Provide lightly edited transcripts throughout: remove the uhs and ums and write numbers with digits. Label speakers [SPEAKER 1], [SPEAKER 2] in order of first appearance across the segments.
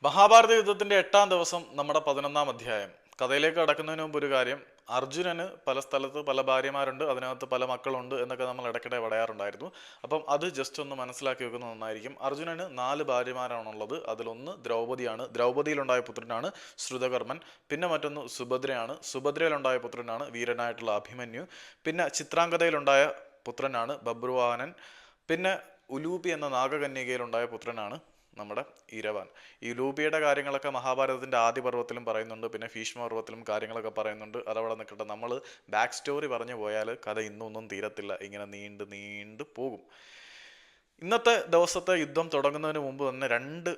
[SPEAKER 1] മഹാഭാരത യുദ്ധത്തിന്റെ 8-ാം ദിവസം നമ്മുടെ 11-ാം അധ്യായം. കഥയിലേക്ക് കടക്കുന്നതിന് മുമ്പ് ഒരു കാര്യം. അർജുനന് പല സ്ഥലത്ത് പല ഭാര്യമാരുണ്ട്, അതിനകത്ത് പല മക്കളുണ്ട് എന്നൊക്കെ നമ്മൾ ഇടയ്ക്കിടെ പറയാറുണ്ടായിരുന്നു. അപ്പം അത് ജസ്റ്റ് ഒന്ന് മനസ്സിലാക്കി വെക്കുന്നത് നന്നായിരിക്കും. അർജുനന് 4 ഭാര്യമാരാണുള്ളത്. അതിലൊന്ന് ദ്രൗപദിയാണ്. ദ്രൗപദിയിലുണ്ടായ പുത്രനാണ് ശ്രുതകർമ്മൻ. പിന്നെ മറ്റൊന്ന് സുഭദ്രയാണ്. സുഭദ്രയിലുണ്ടായ പുത്രനാണ് വീരനായിട്ടുള്ള അഭിമന്യു. പിന്നെ ചിത്രാംഗതയിലുണ്ടായ പുത്രനാണ് ബബ്രുവാഹനൻ. പിന്നെ ഉലൂപി എന്ന നാഗകന്യകയിലുണ്ടായ പുത്രനാണ് നമ്മുടെ ഇരവാൻ. ഈ ലൂബിയുടെ കാര്യങ്ങളൊക്കെ മഹാഭാരതത്തിന്റെ ആദ്യ പർവ്വത്തിലും പറയുന്നുണ്ട്, പിന്നെ ഭീഷ്മ പർവ്വത്തിലും കാര്യങ്ങളൊക്കെ പറയുന്നുണ്ട്. അതവിടെ നിൽക്കട്ടെ. നമ്മൾ ബാക്ക് സ്റ്റോറി പറഞ്ഞു പോയാൽ കഥ ഇന്നൊന്നും തീരത്തില്ല, ഇങ്ങനെ നീണ്ട് നീണ്ട് പോകും. ഇന്നത്തെ ദിവസത്തെ യുദ്ധം തുടങ്ങുന്നതിന് മുമ്പ് തന്നെ രണ്ട്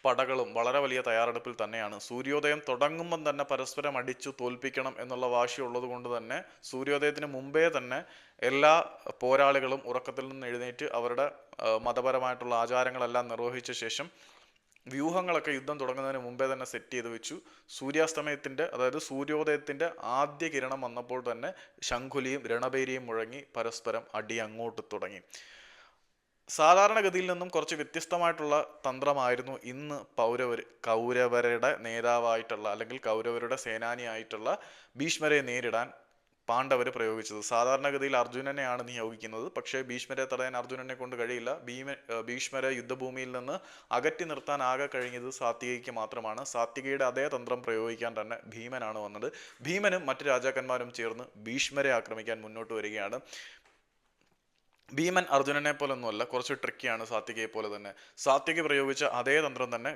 [SPEAKER 1] പടകളും വളരെ വലിയ തയ്യാറെടുപ്പിൽ തന്നെയാണ്. സൂര്യോദയം തുടങ്ങുമ്പം തന്നെ പരസ്പരം അടിച്ചു തോൽപ്പിക്കണം എന്നുള്ള വാശിയുള്ളത് കൊണ്ട് തന്നെ സൂര്യോദയത്തിന് മുമ്പേ തന്നെ എല്ലാ പോരാളികളും ഉറക്കത്തിൽ നിന്ന് എഴുന്നേറ്റ് അവരുടെ മതപരമായിട്ടുള്ള ആചാരങ്ങളെല്ലാം നിർവഹിച്ച ശേഷം വ്യൂഹങ്ങളൊക്കെ യുദ്ധം തുടങ്ങുന്നതിന് മുമ്പേ തന്നെ സെറ്റ് ചെയ്ത് വെച്ചു. സൂര്യാസ്തമയത്തിന്റെ, അതായത് സൂര്യോദയത്തിന്റെ ആദ്യ കിരണം വന്നപ്പോൾ തന്നെ ശംഖുലിയും രണഭേരിയും മുഴങ്ങി പരസ്പരം അടി അങ്ങോട്ട് തുടങ്ങി. സാധാരണഗതിയിൽ നിന്നും കുറച്ച് വ്യത്യസ്തമായിട്ടുള്ള തന്ത്രമായിരുന്നു ഇന്ന് കൗരവരുടെ നേതാവായിട്ടുള്ള, അല്ലെങ്കിൽ കൗരവരുടെ സേനാനിയായിട്ടുള്ള ഭീഷ്മരെ നേരിടാൻ പാണ്ഡവർ പ്രയോഗിച്ചത്. സാധാരണഗതിയിൽ അർജുനനെയാണ് നിയോഗിക്കുന്നത്. പക്ഷേ ഭീഷ്മരെ തടയാൻ അർജുനനെ കൊണ്ട് കഴിയില്ല. ഭീഷ്മരെ യുദ്ധഭൂമിയിൽ നിന്ന് അകറ്റി നിർത്താൻ ആകെ കഴിഞ്ഞത് സാത്വികയ്ക്ക് മാത്രമാണ്. സാത്വികയുടെ അതേ തന്ത്രം പ്രയോഗിക്കാൻ തന്നെ ഭീമനാണ് വന്നത്. ഭീമനും മറ്റു രാജാക്കന്മാരും ചേർന്ന് ഭീഷ്മരെ ആക്രമിക്കാൻ മുന്നോട്ട് വരികയാണ്. ഭീമൻ അർജുനനെ പോലെ ഒന്നുമല്ല, കുറച്ച് ട്രിക്കിയാണ് സാത്വികയെ പോലെ തന്നെ. സാത്വിക പ്രയോഗിച്ച അതേ തന്ത്രം തന്നെ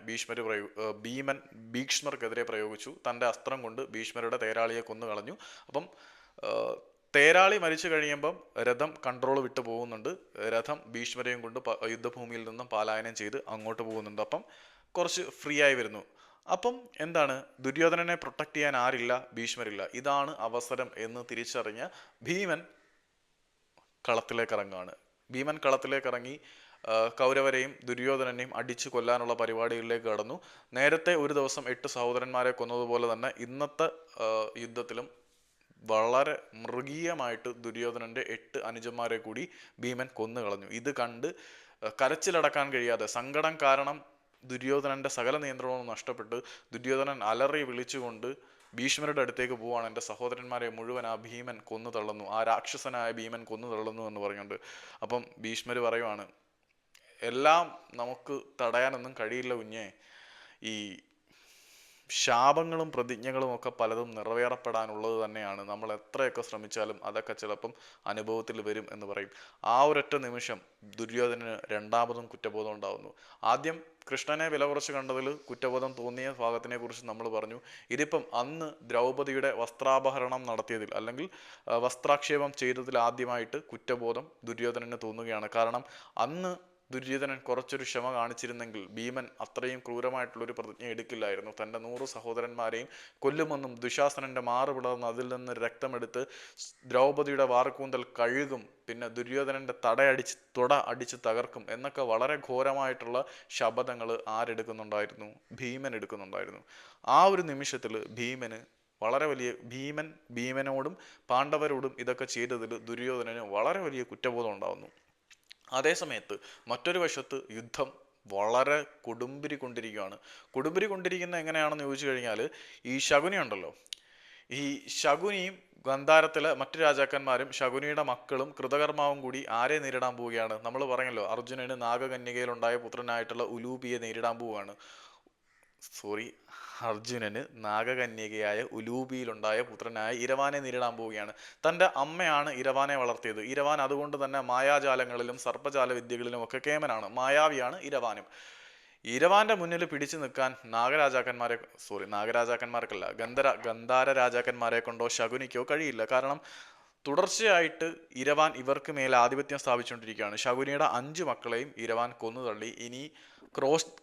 [SPEAKER 1] ഭീമൻ ഭീഷ്മർക്കെതിരെ പ്രയോഗിച്ചു. തൻ്റെ അസ്ത്രം കൊണ്ട് ഭീഷ്മരുടെ തേരാളിയെ കൊന്നു കളഞ്ഞു. അപ്പം തേരാളി മരിച്ചു കഴിയുമ്പം രഥം കൺട്രോൾ വിട്ടു പോകുന്നുണ്ട്. രഥം ഭീഷ്മരെയും കൊണ്ട് യുദ്ധഭൂമിയിൽ നിന്നും പലായനം ചെയ്ത് അങ്ങോട്ട് പോകുന്നുണ്ട്. അപ്പം കുറച്ച് ഫ്രീ ആയി വരുന്നു. അപ്പം എന്താണ്, ദുര്യോധനനെ പ്രൊട്ടക്ട് ചെയ്യാൻ ആരില്ല, ഭീഷ്മരില്ല. ഇതാണ് അവസരം എന്ന് തിരിച്ചറിഞ്ഞ ഭീമൻ കളത്തിലേക്ക് ഇറങ്ങുകയാണ്. ഭീമൻ കളത്തിലേക്ക് ഇറങ്ങി കൗരവരെയും ദുര്യോധനനെയും അടിച്ചു കൊല്ലാനുള്ള പരിപാടികളിലേക്ക് കടന്നു. നേരത്തെ ഒരു ദിവസം 8 സഹോദരന്മാരെ കൊന്നതുപോലെ തന്നെ ഇന്നത്തെ യുദ്ധത്തിലും വളരെ മൃഗീയമായിട്ട് ദുര്യോധനന്റെ 8 അനുജന്മാരെ കൂടി ഭീമൻ കൊന്നു കളഞ്ഞു. ഇത് കണ്ട് കരച്ചിലടക്കാൻ കഴിയാതെ, സങ്കടം കാരണം ദുര്യോധനന്റെ സകല നിയന്ത്രണവും നഷ്ടപ്പെട്ട് ദുര്യോധനൻ അലറി വിളിച്ചുകൊണ്ട് ഭീഷ്മരുടെ അടുത്തേക്ക് പോവാണ്. എൻ്റെ സഹോദരന്മാരെ മുഴുവൻ ആ ഭീമൻ കൊന്നു തള്ളുന്നു, ആ രാക്ഷസനായ ഭീമൻ കൊന്നു തള്ളുന്നു എന്ന് പറഞ്ഞുകൊണ്ട്. അപ്പം ഭീഷ്മർ പറയുവാണ്, എല്ലാം നമുക്ക് തടയാനൊന്നും കഴിയില്ല കുഞ്ഞേ. ഈ ശാപങ്ങളും പ്രതിജ്ഞകളും ഒക്കെ പലതും നിറവേറപ്പെടാനുള്ളത് തന്നെയാണ്. നമ്മൾ എത്രയൊക്കെ ശ്രമിച്ചാലും അതൊക്കെ ചിലപ്പം അനുഭവത്തിൽ വരും എന്ന് പറയും. ആ ഒരൊറ്റ നിമിഷം ദുര്യോധനന് രണ്ടാമതും കുറ്റബോധം ഉണ്ടാകുന്നു. ആദ്യം കൃഷ്ണനെ വില കുറച്ച് കണ്ടതിൽ കുറ്റബോധം തോന്നിയ ഭാഗത്തിനെ കുറിച്ച് നമ്മൾ പറഞ്ഞു. ഇതിപ്പം അന്ന് ദ്രൗപദിയുടെ വസ്ത്രാപഹരണം നടത്തിയതിൽ, അല്ലെങ്കിൽ വസ്ത്രാക്ഷേപം ചെയ്തതിൽ ആദ്യമായിട്ട് കുറ്റബോധം ദുര്യോധനന് തോന്നുകയാണ്. കാരണം അന്ന് ദുര്യോധനൻ കുറച്ചൊരു ക്ഷമ കാണിച്ചിരുന്നെങ്കിൽ ഭീമൻ അത്രയും ക്രൂരമായിട്ടുള്ളൊരു പ്രതിജ്ഞ എടുക്കില്ലായിരുന്നു. തൻ്റെ 100 സഹോദരന്മാരെയും കൊല്ലുമെന്നും ദുശാസനന്റെ മാറ് പിളർന്ന് അതിൽ നിന്ന് രക്തമെടുത്ത് ദ്രൗപദിയുടെ വാർക്കൂന്തൽ കഴുകും, പിന്നെ ദുര്യോധനന്റെ തുട അടിച്ച് തകർക്കും എന്നൊക്കെ വളരെ ഘോരമായിട്ടുള്ള ശപഥങ്ങൾ ആരെടുക്കുന്നുണ്ടായിരുന്നു? ഭീമൻ എടുക്കുന്നുണ്ടായിരുന്നു. ആ ഒരു നിമിഷത്തിൽ ഭീമനോടും പാണ്ഡവരോടും ഇതൊക്കെ ചെയ്തതിൽ ദുര്യോധനന് വളരെ വലിയ കുറ്റബോധം ഉണ്ടാകുന്നു. അതേസമയത്ത് മറ്റൊരു വശത്ത് യുദ്ധം വളരെ കൊടുമ്പിരി കൊണ്ടിരിക്കുകയാണ്. കൊടുമ്പിരി കൊണ്ടിരിക്കുന്ന എങ്ങനെയാണെന്ന് ചോദിച്ചു കഴിഞ്ഞാൽ, ഈ ശകുനി ഉണ്ടല്ലോ, ഈ ശകുനിയും ഗന്ധാരത്തിലെ മറ്റു രാജാക്കന്മാരും ശകുനിയുടെ മക്കളും കൃതകർമാവും കൂടി ആരെ നേരിടാൻ പോവുകയാണ്? നമ്മൾ പറഞ്ഞല്ലോ, അർജുനന് നാഗകന്യകയിലുണ്ടായ പുത്രനായിട്ടുള്ള ഉലൂപിയെ നേരിടാൻ പോവുകയാണ്. അർജുനന് നാഗകന്യകയായ ഉലൂപിയിലുണ്ടായ പുത്രനായ ഇരവാനെ നേരിടാൻ പോവുകയാണ്. തൻ്റെ അമ്മയാണ് ഇരവാനെ വളർത്തിയത്. ഇരവാൻ അതുകൊണ്ട് തന്നെ മായാജാലങ്ങളിലും സർപ്പജാല വിദ്യകളിലും ഒക്കെ കേമനാണ്. മായാവിയാണ് ഇരവാനും. ഇരവാന്റെ മുന്നിൽ പിടിച്ചു നിൽക്കാൻ നാഗരാജാക്കന്മാർക്കല്ല, ഗന്ധാര രാജാക്കന്മാരെ കൊണ്ടോ ശകുനിക്കോ കഴിയില്ല. കാരണം തുടർച്ചയായിട്ട് ഇരവാൻ ഇവർക്ക് മേൽ ആധിപത്യം സ്ഥാപിച്ചുകൊണ്ടിരിക്കുകയാണ്. ശകുനിയുടെ 5 മക്കളെയും ഇരവാൻ കൊന്നുതള്ളി. ഇനി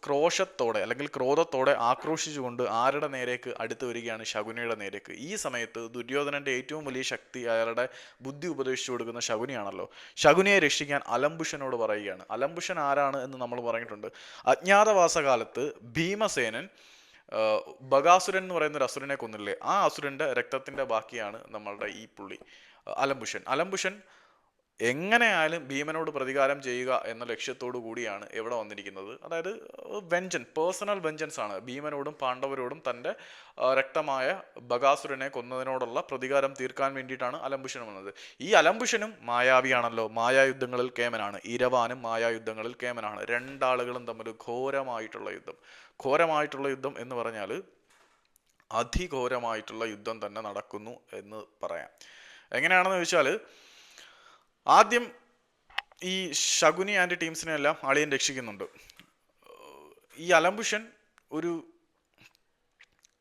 [SPEAKER 1] ക്രോശത്തോടെ, അല്ലെങ്കിൽ ക്രോധത്തോടെ ആക്രോശിച്ചുകൊണ്ട് ആരുടെ നേരേക്ക് അടുത്ത് വരികയാണ്? ശകുനിയുടെ നേരേക്ക്. ഈ സമയത്ത് ദുര്യോധനന്റെ ഏറ്റവും വലിയ ശക്തി അയാളുടെ ബുദ്ധി ഉപദേശിച്ചു കൊടുക്കുന്ന ശകുനിയാണല്ലോ. ശകുനിയെ രക്ഷിക്കാൻ അലംബുഷനോട് പറയുകയാണ്. അലംബുഷൻ ആരാണ് എന്ന് നമ്മൾ പറഞ്ഞിട്ടുണ്ട്. അജ്ഞാതവാസകാലത്ത് ഭീമസേനൻ ബകാസുരൻ എന്ന് പറയുന്ന ഒരു അസുരനെ കൊന്നില്ലേ, ആ അസുരന്റെ രക്തത്തിന്റെ ബാക്കിയാണ് നമ്മളുടെ ഈ പുള്ളി അലംബുഷൻ. എങ്ങനെയായാലും ഭീമനോട് പ്രതികാരം ചെയ്യുക എന്ന ലക്ഷ്യത്തോടു കൂടിയാണ് എവിടെ വന്നിരിക്കുന്നത്. അതായത് പേഴ്സണൽ വെഞ്ചൻസ് ആണ് ഭീമനോടും പാണ്ഡവരോടും തൻ്റെ രക്തമായ ബകാസുരനെ കൊന്നതിനോടുള്ള പ്രതികാരം തീർക്കാൻ വേണ്ടിയിട്ടാണ് അലംബുഷൻ വന്നത്. ഈ അലംബുഷനും മായാവിയാണല്ലോ, മായായുദ്ധങ്ങളിൽ കേമനാണ്. ഇരവാനും മായായുദ്ധങ്ങളിൽ കേമനാണ്. രണ്ടാളുകളും തമ്മിൽ ഘോരമായിട്ടുള്ള യുദ്ധം. ഘോരമായിട്ടുള്ള യുദ്ധം എന്ന് പറഞ്ഞാൽ അതിഘോരമായിട്ടുള്ള യുദ്ധം തന്നെ നടക്കുന്നു എന്ന് പറയാം. എങ്ങനെയാണെന്ന് ചോദിച്ചാൽ, ആദ്യം ഈ ശകുനി ആൻഡ് ടീംസിനെ എല്ലാം അളിയൻ രക്ഷിക്കുന്നുണ്ട്. ഈ അലംബുഷൻ ഒരു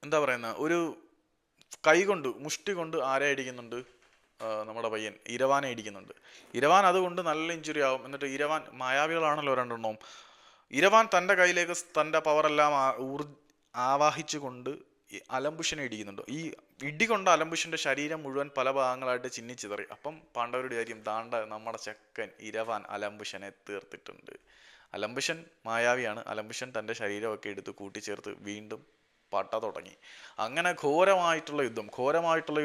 [SPEAKER 1] എന്താ പറയുന്ന ഒരു കൈകൊണ്ട് മുഷ്ടി കൊണ്ട് ആരെ ഇടിക്കുന്നുണ്ട്? നമ്മുടെ പയ്യൻ ഇരവാനെ ഇടിക്കുന്നുണ്ട്. ഇരവാൻ അതുകൊണ്ട് നല്ല ഇഞ്ചുറി ആവും. എന്നിട്ട് ഇരവാൻ, മായാവികളാണല്ലോ രണ്ടെണ്ണവും, ഇരവാൻ തൻ്റെ കയ്യിലേക്ക് തൻ്റെ പവറെല്ലാം ആവാഹിച്ചു കൊണ്ട് അലംബുഷനെ ഇടിക്കുന്നുണ്ട്. ഈ ഇടി കൊണ്ട് അലംബുഷന്റെ ശരീരം മുഴുവൻ പല ഭാഗങ്ങളായിട്ട് ചിന്നിച്ചിതറി. അപ്പം പാണ്ഡവരുടെ കാര്യം, താണ്ട നമ്മുടെ ചെക്കൻ ഇരവാൻ അലംബുഷനെ തീർത്തിട്ടുണ്ട്. അലംബുഷൻ മായാവിയാണ്. അലംബുഷൻ തൻ്റെ ശരീരമൊക്കെ എടുത്ത് കൂട്ടിച്ചേർത്ത് വീണ്ടും പട്ട തുടങ്ങി. അങ്ങനെ ഘോരമായിട്ടുള്ള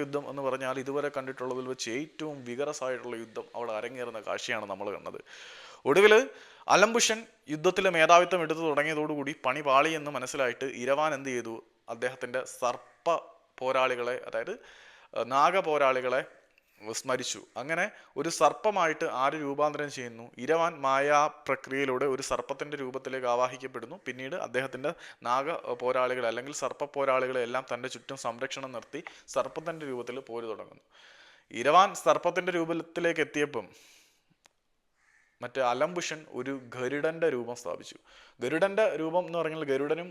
[SPEAKER 1] യുദ്ധം എന്ന് പറഞ്ഞാൽ ഇതുവരെ കണ്ടിട്ടുള്ളതിൽ വെച്ച് ഏറ്റവും വികരസായിട്ടുള്ള യുദ്ധം അവിടെ അരങ്ങേറുന്ന കാഴ്ചയാണ് നമ്മൾ കണ്ടത്. ഒടുവിൽ അലംബുഷൻ യുദ്ധത്തിലെ മേധാവിത്വം എടുത്തു തുടങ്ങിയതോടുകൂടി പണി പാളി എന്ന് മനസ്സിലായിട്ട് ഇരവാൻ എന്ത് ചെയ്തു? അദ്ദേഹത്തിൻ്റെ സർപ്പ പോരാളികളെ, അതായത് നാഗ പോരാളികളെ സ്മരിച്ചു. അങ്ങനെ ഒരു സർപ്പമായിട്ട് ആര് രൂപാന്തരം ചെയ്യുന്നു? ഇരവാൻ മായാ പ്രക്രിയയിലൂടെ ഒരു സർപ്പത്തിൻ്റെ രൂപത്തിലേക്ക് ആവാഹിക്കപ്പെടുന്നു. പിന്നീട് അദ്ദേഹത്തിൻ്റെ നാഗ പോരാളികളെ അല്ലെങ്കിൽ സർപ്പ പോരാളികളെ എല്ലാം തൻ്റെ ചുറ്റും സംരക്ഷണം നിർത്തി സർപ്പത്തിൻ്റെ രൂപത്തിൽ പോര് തുടങ്ങുന്നു. ഇരവാൻ സർപ്പത്തിൻ്റെ രൂപത്തിലേക്ക് എത്തിയപ്പം മറ്റേ അലംബുഷൻ ഒരു ഗരുഡൻ്റെ രൂപം സ്ഥാപിച്ചു. ഗരുഡൻ്റെ രൂപം എന്ന് പറഞ്ഞാൽ, ഗരുഡനും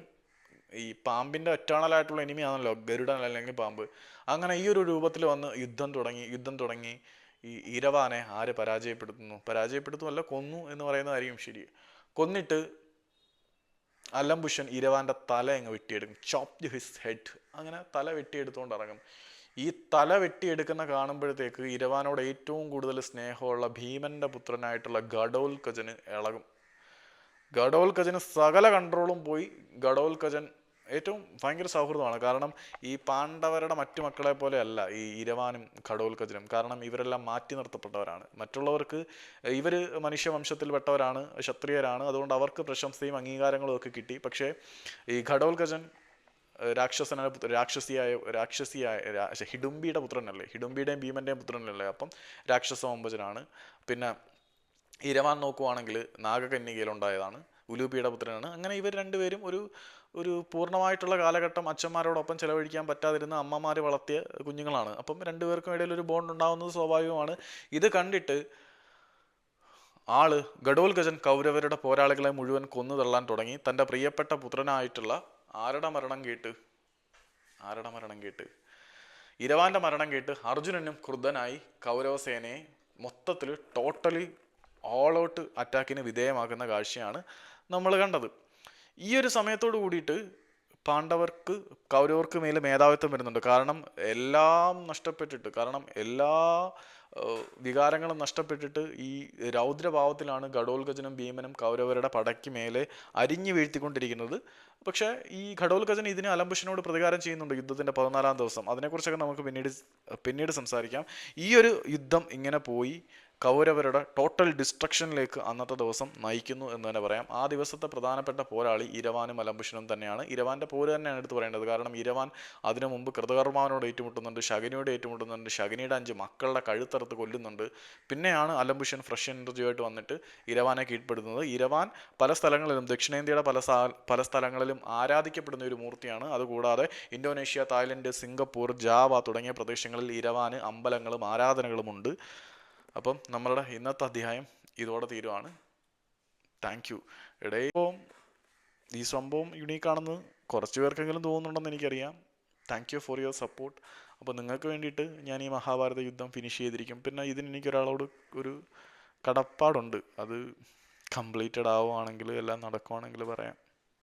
[SPEAKER 1] ഈ പാമ്പിൻ്റെ എറ്റേണലായിട്ടുള്ള എനിമിയാണല്ലോ ഗരുഡൻ അല്ലെങ്കിൽ പാമ്പ്. അങ്ങനെ ഈ ഒരു രൂപത്തിൽ വന്ന് യുദ്ധം തുടങ്ങി. ഈ ഇരവാനെ ആര് പരാജയപ്പെടുത്തുമല്ല, കൊന്നു എന്ന് പറയുന്നതായിരിക്കും ശരി. കൊന്നിട്ട് അലംബുഷൻ ഇരവാന്റെ തല അങ്ങ് വെട്ടിയെടുക്കും. ചോപ്പ് ഹിസ് ഹെഡ്. അങ്ങനെ തല വെട്ടിയെടുത്തുകൊണ്ട് ഇറങ്ങും. ഈ തല വെട്ടിയെടുക്കുന്ന കാണുമ്പോഴത്തേക്ക് ഇരവാനോട് ഏറ്റവും കൂടുതൽ സ്നേഹമുള്ള ഭീമന്റെ പുത്രനായിട്ടുള്ള ഘടോൽകജന് ഇളകും. ഘടോൽകജന് സകല കൺട്രോളും പോയി. ഘടോൽകജൻ ഏറ്റവും ഭയങ്കര സൗഹൃദമാണ്. കാരണം ഈ പാണ്ഡവരുടെ മറ്റു മക്കളെ പോലെ അല്ല ഈ ഇരവാനും ഘടോൽകജനും. കാരണം ഇവരെല്ലാം മാറ്റി നിർത്തപ്പെട്ടവരാണ്. മറ്റുള്ളവർക്ക് ഇവർ മനുഷ്യവംശത്തിൽപ്പെട്ടവരാണ്, ക്ഷത്രിയരാണ്. അതുകൊണ്ട് അവർക്ക് പ്രശംസയും അംഗീകാരങ്ങളും ഒക്കെ കിട്ടി. പക്ഷേ ഈ ഘടോൽകജൻ രാക്ഷസിയായ ഹിഡുംബിയുടെ പുത്രനല്ലേ, ഹിഡുംബിയുടെയും ഭീമന്റെയും പുത്രനല്ലേ. അപ്പം രാക്ഷസ വംശജനാണ്. പിന്നെ ഇരവാൻ നോക്കുവാണെങ്കിൽ നാഗകന്യകയിലുണ്ടായതാണ്, ഉലൂപിയുടെ പുത്രനാണ്. അങ്ങനെ ഇവർ രണ്ടുപേരും ഒരു പൂർണ്ണമായിട്ടുള്ള കാലഘട്ടം അച്ഛന്മാരോടൊപ്പം ചെലവഴിക്കാൻ പറ്റാതിരുന്ന അമ്മമാർ വളർത്തിയ കുഞ്ഞുങ്ങളാണ്. അപ്പം രണ്ടുപേർക്കും ഇടയിൽ ഒരു ബോണ്ട് ഉണ്ടാകുന്നത് സ്വാഭാവികമാണ്. ഇത് കണ്ടിട്ട് ഘടോൽകജൻ കൗരവരുടെ പോരാളികളെ മുഴുവൻ കൊന്നു തള്ളാൻ തുടങ്ങി. തൻ്റെ പ്രിയപ്പെട്ട പുത്രനായിട്ടുള്ള ആരുടെ മരണം കേട്ട്? ഇരവാന്റെ മരണം കേട്ട് അർജുനനും ക്രുദ്ധനായി കൗരവസേനയെ മൊത്തത്തിൽ ടോട്ടലി ഓൾ ഔട്ട് അറ്റാക്കിന് വിധേയമാക്കുന്ന കാഴ്ചയാണ് നമ്മൾ കണ്ടത്. ഈ ഒരു സമയത്തോട് കൂടിയിട്ട് കൗരവർക്ക് മേലെ മേധാവിത്വം വരുന്നുണ്ട്. കാരണം എല്ലാ വികാരങ്ങളും നഷ്ടപ്പെട്ടിട്ട് ഈ രൗദ്രഭാവത്തിലാണ് ഘടോൽകജനും ഭീമനും കൗരവരുടെ പടയ്ക്ക് മേലെ അരിഞ്ഞു വീഴ്ത്തിക്കൊണ്ടിരിക്കുന്നത്. പക്ഷേ ഈ ഘടോൽകജൻ ഇതിന് അലംബുഷനോട് പ്രതികാരം ചെയ്യുന്നുണ്ട് യുദ്ധത്തിൻ്റെ 14-ാം ദിവസം. അതിനെക്കുറിച്ചൊക്കെ നമുക്ക് പിന്നീട് സംസാരിക്കാം. ഈ ഒരു യുദ്ധം ഇങ്ങനെ പോയി കൗരവരുടെ ടോട്ടൽ ഡിസ്ട്രക്ഷനിലേക്ക് അന്നത്തെ ദിവസം നയിക്കുന്നു എന്ന് തന്നെ പറയാം. ആ ദിവസത്തെ പ്രധാനപ്പെട്ട പോരാളി ഇരവാനും അലംബുഷനും തന്നെയാണ്. ഇരവാന്റെ പോര് തന്നെയാണ് എടുത്ത് പറയേണ്ടത്. കാരണം ഇരവാൻ അതിനു മുമ്പ് കൃതകർമാവിനോട് ഏറ്റുമുട്ടുന്നുണ്ട്, ശകുനിയോട് ഏറ്റുമുട്ടുന്നുണ്ട്, ശകുനിയുടെ 5 മക്കളുടെ കഴുത്തറുത്ത് കൊല്ലുന്നുണ്ട്. പിന്നെയാണ് അലംബുഷൻ ഫ്രഷ് എനർജിയായിട്ട് വന്നിട്ട് ഇരവാനെ കീഴ്പ്പെടുത്തുന്നത്. ഇരവാൻ പല സ്ഥലങ്ങളിലും, ദക്ഷിണേന്ത്യയുടെ പല സ്ഥലങ്ങളിലും ആരാധിക്കപ്പെടുന്ന ഒരു മൂർത്തിയാണ്. അതുകൂടാതെ ഇന്തോനേഷ്യ, തായ്ലൻഡ്, സിംഗപ്പൂർ, ജാവ തുടങ്ങിയ പ്രദേശങ്ങളിൽ ഇരവാന് അമ്പലങ്ങളും ആരാധനകളും ഉണ്ട്. അപ്പം നമ്മളുടെ ഇന്നത്തെ അധ്യായം ഇതോടെ തീരുവാണ്. Thank you. ഇടയിപ്പോൾ ഈ സംഭവം യുണീക്കാണെന്ന് കുറച്ച് പേർക്കെങ്കിലും തോന്നുന്നുണ്ടെന്ന് എനിക്കറിയാം. Thank you for your support. അപ്പോൾ നിങ്ങൾക്ക് വേണ്ടിയിട്ട് ഞാൻ ഈ മഹാഭാരത യുദ്ധം ഫിനിഷ് ചെയ്തിരിക്കും. പിന്നെ ഇതിന് എനിക്കൊരാളോട് ഒരു കടപ്പാടുണ്ട്. അത് കംപ്ലീറ്റഡ് ആവുകയാണെങ്കിൽ, എല്ലാം നടക്കുവാണെങ്കിൽ പറയാം.